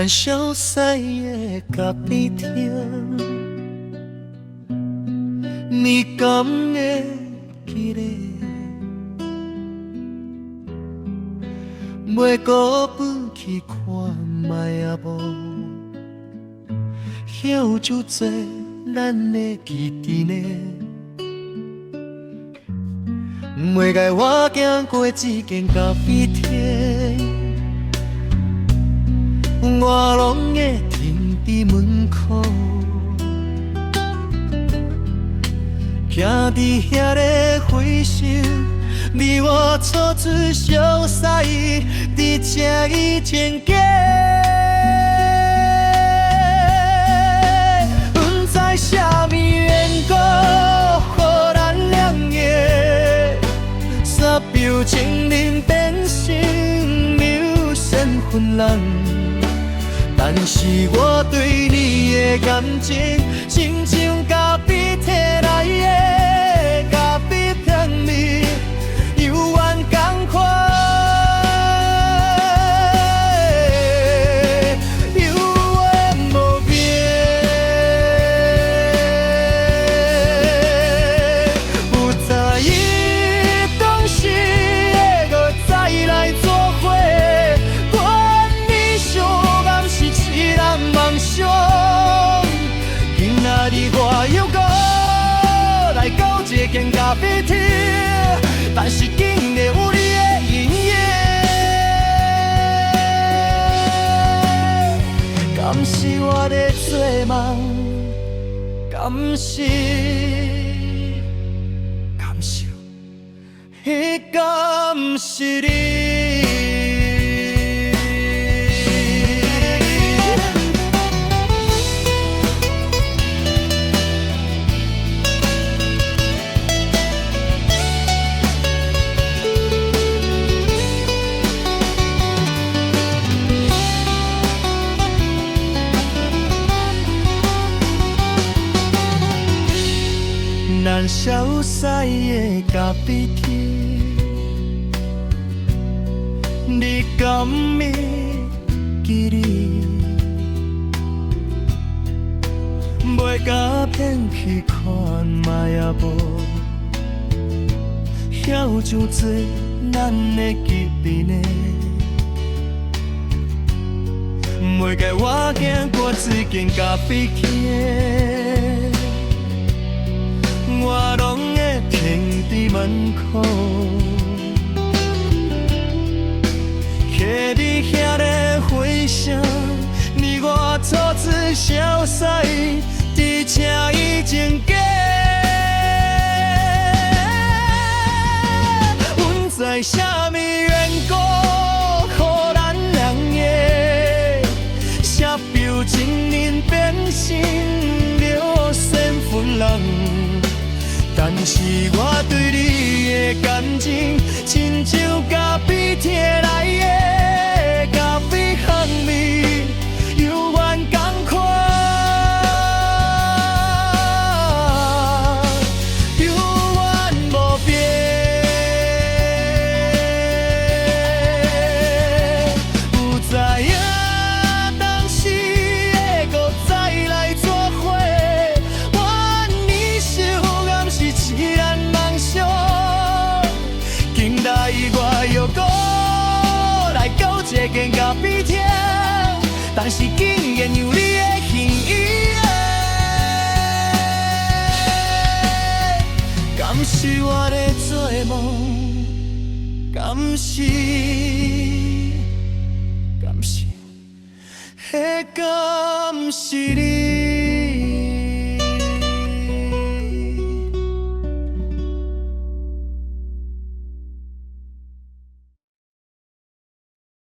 咱消逝的咖啡厅，你敢会记得？袂搁返去看卖也无，有就多咱的记忆呢。袂该我行过这间咖啡厅。我拢会停伫门口，徛伫遐咧回想，你我初次相识伫这以前过。不知啥物缘故，予咱两个煞标情人变成没有身份人。但是我对你的感情，亲像咖啡摕来的咖啡片味，犹原同款，犹原无变。不知伊当时会搁再来作伙。今仔日我又搁来到这间咖啡厅，但是竟然有你的影影，敢是我在做梦？敢是？敢是你？咱消逝的咖啡厅，你敢会记得？袂甲骗去看卖也无，遐就多咱的记忆呢。袂该我行过这间咖啡厅。我拢会停伫门口，徛伫遐咧回想，你我初次相识伫这以前过。阮知啥物缘故，予咱两个写标情人变成了身份人。但是我对你的感情，亲像咖啡摕来的咖啡香味，犹原同款，犹原无变。不知影当时会搁再来作伙。痴人梦想，今仔日我又搁来到这间咖啡厅，但是竟然有你的形影，敢是我在做梦？敢是？敢是？敢是你？